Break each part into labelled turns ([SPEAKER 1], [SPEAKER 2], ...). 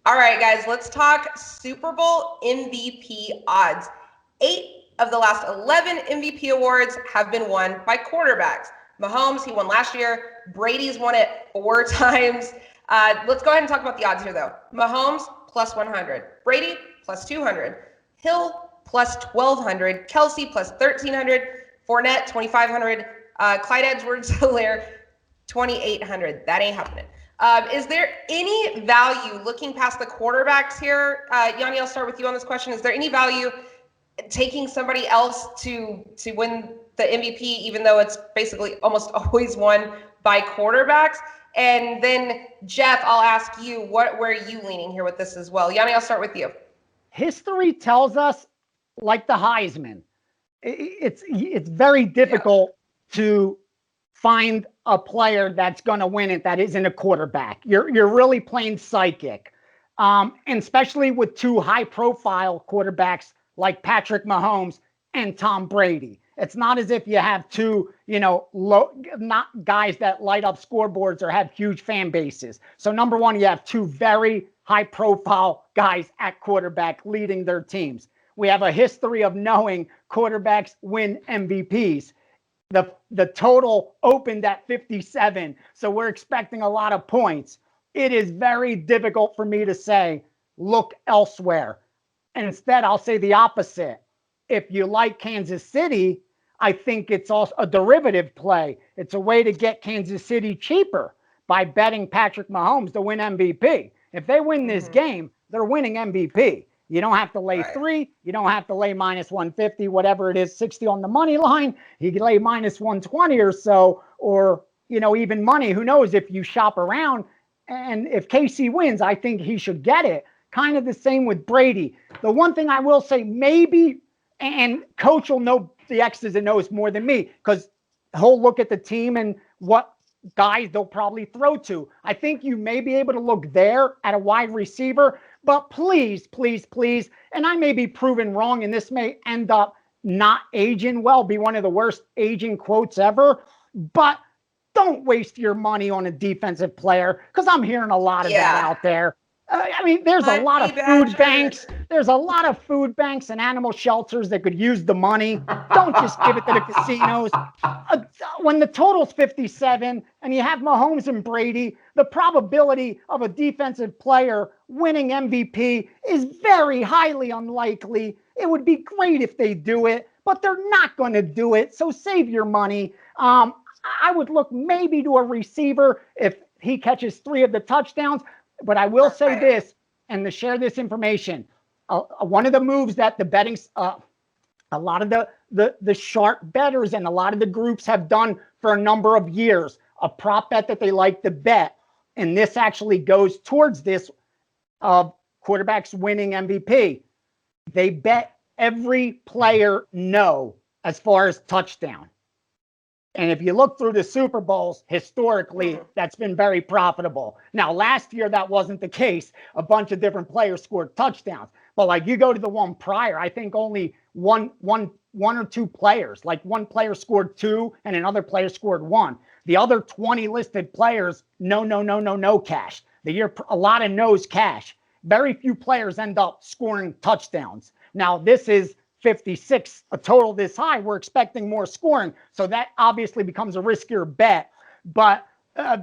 [SPEAKER 1] All right, guys, let's talk Super Bowl MVP odds. 8 of the last 11 MVP awards have been won by quarterbacks. Mahomes, he won last year. Brady's won it 4 times. Let's go ahead and talk about the odds here, though. Mahomes, plus 100. Brady, plus 200. Hill, plus 1,200. Kelsey, plus 1,300. Fournette, 2,500. Clyde Edwards-Helaire, 2,800. That ain't happening. Is there any value looking past the quarterbacks here? Yanni, I'll start with you on this question. Is there any value taking somebody else to win the MVP, even though it's basically almost always won by quarterbacks? And then, Jeff, I'll ask you, where are you leaning here with this as well? Yanni, I'll start with you.
[SPEAKER 2] History tells us, like the Heisman, it's very difficult to find a player that's going to win it that isn't a quarterback. You're really playing psychic, and especially with two high-profile quarterbacks like Patrick Mahomes and Tom Brady. It's not as if you have two, not guys that light up scoreboards or have huge fan bases. So number one, you have two very high-profile guys at quarterback leading their teams. We have a history of knowing quarterbacks win MVPs. The total opened at 57, so we're expecting a lot of points. It is very difficult for me to say, look elsewhere. And instead, I'll say the opposite. If you like Kansas City, I think it's also a derivative play. It's a way to get Kansas City cheaper by betting Patrick Mahomes to win MVP. If they win this game, they're winning MVP. You don't have to lay 3. You don't have to lay minus 150, whatever it is, 60 on the money line. You can lay minus 120 or so, or, even money. Who knows if you shop around. And if KC wins, I think he should get it. Kind of the same with Brady. The one thing I will say, maybe, and Coach will know the X's and O's more than me, because he'll look at the team and what guys they'll probably throw to. I think you may be able to look there at a wide receiver, but please, please, please, and I may be proven wrong, and this may end up not aging well, be one of the worst aging quotes ever, but don't waste your money on a defensive player, because I'm hearing a lot of that out there. There's a lot of food banks. There's a lot of food banks and animal shelters that could use the money. Don't just give it to the casinos. When the total's 57 and you have Mahomes and Brady, the probability of a defensive player winning MVP is very highly unlikely. It would be great if they do it, but they're not going to do it. So save your money. I would look maybe to a receiver if he catches 3 of the touchdowns. But I will say this, and to share this information, one of the moves that the betting, a lot of the sharp bettors and a lot of the groups have done for a number of years, a prop bet that they like to bet, and this actually goes towards this of quarterbacks winning MVP. They bet every player no as far as touchdown. And if you look through the Super Bowls, historically, that's been very profitable. Now, last year, that wasn't the case. A bunch of different players scored touchdowns. But like you go to the one prior, I think only one or two players, like one player scored 2 and another player scored 1. The other 20 listed players, no cash. The year, a lot of no's cash. Very few players end up scoring touchdowns. Now, this is 56, a total this high. We're expecting more scoring. So that obviously becomes a riskier bet. But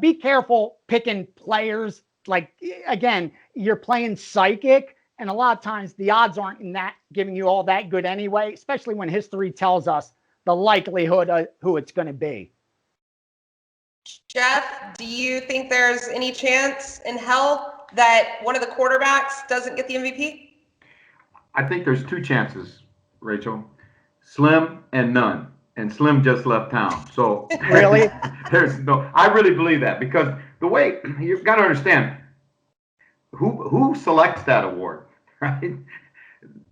[SPEAKER 2] be careful picking players. Like, again, you're playing psychic. And a lot of times the odds aren't in that giving you all that good anyway, especially when history tells us the likelihood of who it's going to be.
[SPEAKER 1] Jeff, do you think there's any chance in hell that one of the quarterbacks doesn't get the MVP?
[SPEAKER 3] I think there's 2 chances, Rachel. Slim and none. And Slim just left town. So
[SPEAKER 2] really?
[SPEAKER 3] I really believe that, because the way you've got to understand who selects that award, right?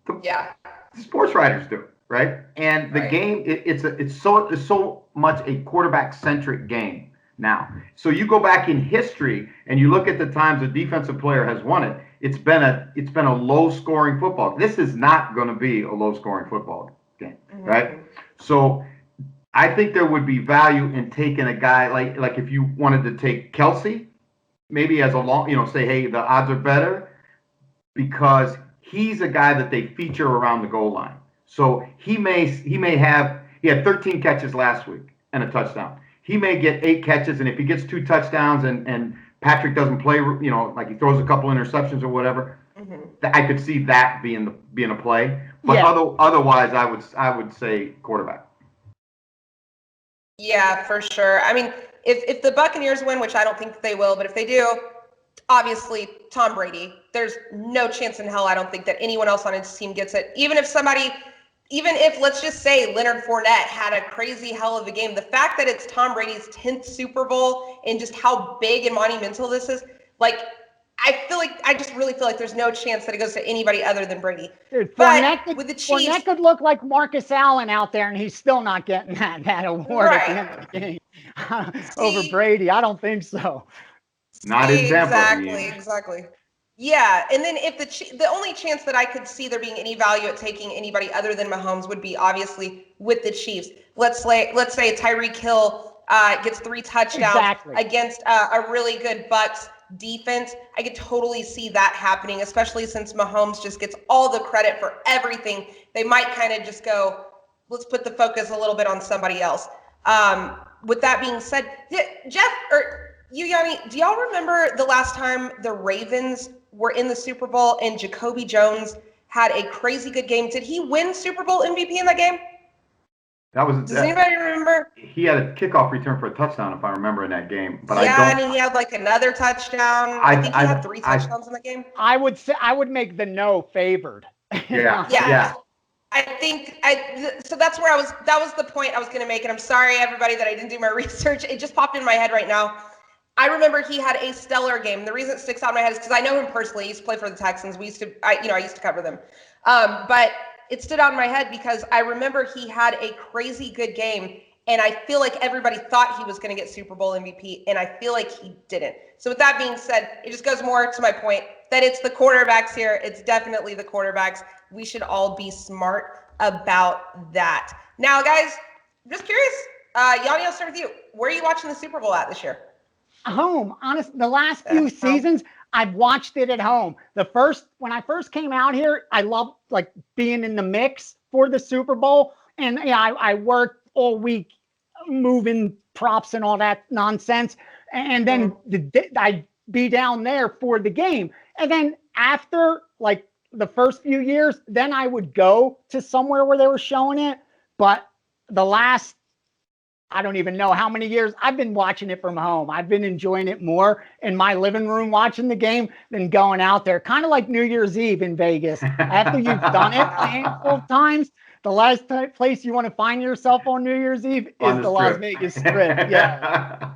[SPEAKER 3] The sports writers do, right? And the game, it's so much a quarterback centric game now. So you go back in history and you look at the times a defensive player has won it. It's been a low scoring football. This is not going to be a low scoring football game, right? So I think there would be value in taking a guy like if you wanted to take Kelsey, maybe as a long, say, hey, the odds are better. because he's a guy that they feature around the goal line. So he had 13 catches last week and a touchdown. He may get 8 catches, and if he gets 2 touchdowns and Patrick doesn't play, like he throws a couple interceptions or whatever, I could see that being a play. But otherwise, I would say quarterback.
[SPEAKER 1] Yeah, for sure. I mean, if the Buccaneers win, which I don't think they will, but if they do, obviously Tom Brady. There's no chance in hell I don't think that anyone else on his team gets it. Even if let's just say Leonard Fournette had a crazy hell of a game, the fact that it's Tom Brady's 10th Super Bowl and just how big and monumental this is, like, I just really feel like there's no chance that it goes to anybody other than Brady.
[SPEAKER 2] Dude,
[SPEAKER 1] with the Chiefs,
[SPEAKER 2] Fournette could look like Marcus Allen out there, and he's still not getting that award at the end of the game over Brady. I don't think so.
[SPEAKER 3] Not in Tampa.
[SPEAKER 1] Exactly. Yeah, and then if the only chance that I could see there being any value at taking anybody other than Mahomes would be obviously with the Chiefs. Let's say Tyreek Hill gets 3 touchdowns against a really good Bucs defense. I could totally see that happening, especially since Mahomes just gets all the credit for everything. They might kind of just go, let's put the focus a little bit on somebody else. With that being said, Jeff or you, Yanni, do y'all remember the last time the Ravens were in the Super Bowl and Jacoby Jones had a crazy good game? Did he win Super Bowl MVP in that game? Does anybody remember?
[SPEAKER 3] He had a kickoff return for a touchdown, if I remember, in that game. But
[SPEAKER 1] and he had like another touchdown. I think he had 3 touchdowns in the game.
[SPEAKER 2] I would make the no favored.
[SPEAKER 1] Yeah. So that's where that was the point I was going to make. And I'm sorry, everybody, that I didn't do my research. It just popped in my head right now. I remember he had a stellar game. The reason it sticks out in my head is because I know him personally. He used to play for the Texans. I used to cover them. But it stood out in my head because I remember he had a crazy good game, and I feel like everybody thought he was going to get Super Bowl MVP, and I feel like he didn't. So with that being said, it just goes more to my point that it's the quarterbacks here. It's definitely the quarterbacks. We should all be smart about that. Now, guys, just curious, Yanni, I'll start with you. Where are you watching the Super Bowl at this year?
[SPEAKER 2] Home. Honestly, the last few seasons, I've watched it at home. When I first came out here, I loved like being in the mix for the Super Bowl. And I worked all week moving props and all that nonsense. And then I'd be down there for the game. And then after like the first few years, then I would go to somewhere where they were showing it. But the last, I don't even know how many years I've been watching it from home. I've been enjoying it more in my living room watching the game than going out there. Kind of like New Year's Eve in Vegas. After you've done it a handful of times, the last place you want to find yourself on New Year's Eve is the Las Vegas Strip. Yeah.